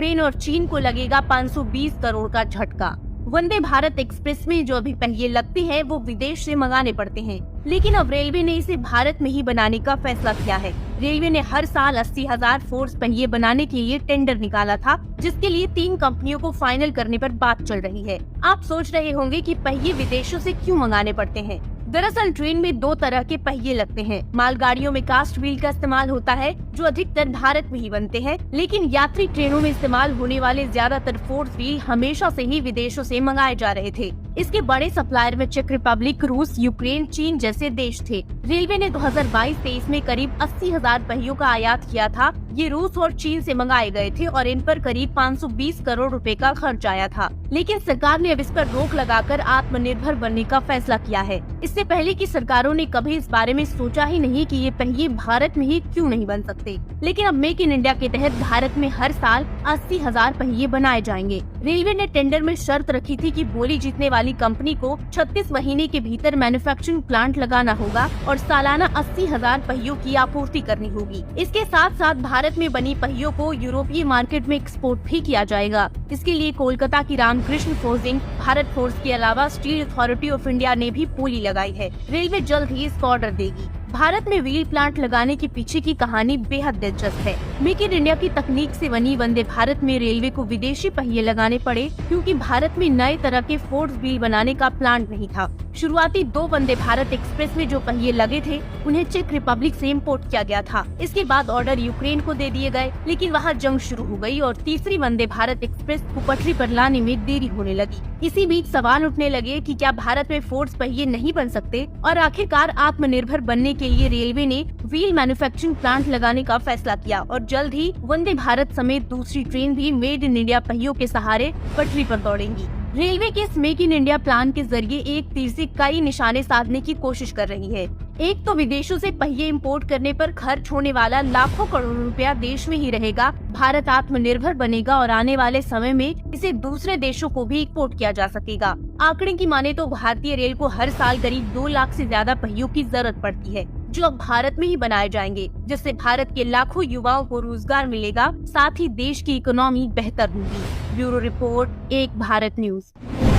Ukraine और चीन को लगेगा 520 करोड़ का झटका। वंदे भारत एक्सप्रेस में जो अभी पहिए लगते हैं वो विदेश से मंगाने पड़ते हैं, लेकिन अब रेलवे ने इसे भारत में ही बनाने का फैसला किया है। रेलवे ने हर साल 80,000 फोर्स पहिए बनाने के लिए टेंडर निकाला था, जिसके लिए 3 कंपनियों को फाइनल करने पर बात चल रही है। आप सोच रहे होंगे कि पहिए विदेशों से क्यों मंगाने पड़ते हैं। दरअसल ट्रेन में 2 तरह के पहिए लगते हैं। मालगाड़ियों में कास्ट व्हील का इस्तेमाल होता है, जो अधिकतर भारत में ही बनते हैं, लेकिन यात्री ट्रेनों में इस्तेमाल होने वाले ज्यादातर फोर्स व्हील हमेशा से ही विदेशों से मंगाए जा रहे थे। इसके बड़े सप्लायर में चेक रिपब्लिक, रूस, यूक्रेन, चीन जैसे देश थे। रेलवे ने 2022-23 में करीब 80,000 पहियों का आयात किया था। ये रूस और चीन से मंगाए गए थे और इन पर करीब 520 करोड़ रुपए का खर्च आया था। लेकिन सरकार ने अब इस पर रोक लगाकर आत्मनिर्भर बनने का फैसला किया है। इससे पहले की सरकारों ने कभी इस बारे में सोचा ही नहीं कि ये पहिए भारत में ही क्यों नहीं बन सकते। लेकिन अब मेक इन इंडिया के तहत भारत में हर साल 80,000 पहिए बनाए जाएंगे। रेलवे ने टेंडर में शर्त रखी थी कि बोली जीतने वाली कंपनी को 36 महीने के भीतर मैन्युफैक्चरिंग प्लांट लगाना होगा और सालाना 80,000 पहियों की आपूर्ति करनी होगी। इसके साथ साथ भारत में बनी पहियों को यूरोपीय मार्केट में एक्सपोर्ट भी किया जाएगा। इसके लिए कोलकाता की रामकृष्ण फोर्जिंग, भारत फोर्स के अलावा स्टील अथॉरिटी ऑफ इंडिया ने भी बोली लगाई है। रेलवे जल्द ही इसका ऑर्डर देगी। भारत में व्हील प्लांट लगाने के पीछे की कहानी बेहद दिलचस्प है। मेक इन इंडिया की तकनीक से बनी वंदे भारत में रेलवे को विदेशी पहिए लगाने पड़े, क्योंकि भारत में नए तरह के फोर्स व्हील बनाने का प्लांट नहीं था। शुरुआती 2 वंदे भारत एक्सप्रेस में जो पहिए लगे थे उन्हें चेक रिपब्लिक से इम्पोर्ट किया गया था। इसके बाद ऑर्डर यूक्रेन को दे दिए गए, लेकिन वहाँ जंग शुरू हो गई और तीसरी वंदे भारत एक्सप्रेस को पटरी पर लाने में देरी होने लगी। इसी बीच सवाल उठने लगे कि क्या भारत में फोर्स पहिए नहीं बन सकते, और आखिरकार आत्मनिर्भर बनने के लिए रेलवे ने व्हील मैन्युफैक्चरिंग प्लांट लगाने का फैसला किया और जल्द ही वंदे भारत समेत दूसरी ट्रेन भी मेड इन इंडिया पहियों के सहारे पटरी पर दौड़ेंगी। रेलवे के इस मेक इन इंडिया प्लान के जरिए एक तीर से कई निशाने साधने की कोशिश कर रही है। एक तो विदेशों से पहिए इंपोर्ट करने पर खर्च होने वाला लाखों करोड़ रुपया देश में ही रहेगा। भारत आत्मनिर्भर बनेगा और आने वाले समय में इसे दूसरे देशों को भी एक्सपोर्ट किया जा सकेगा। आंकड़े की माने तो भारतीय रेल को हर साल करीब 2 लाख से ज्यादा पहियों की जरूरत पड़ती है, जो अब भारत में ही बनाए जाएंगे, जिससे भारत के लाखों युवाओं को रोजगार मिलेगा, साथ ही देश की इकोनॉमी बेहतर होगी। ब्यूरो रिपोर्ट, एक भारत न्यूज।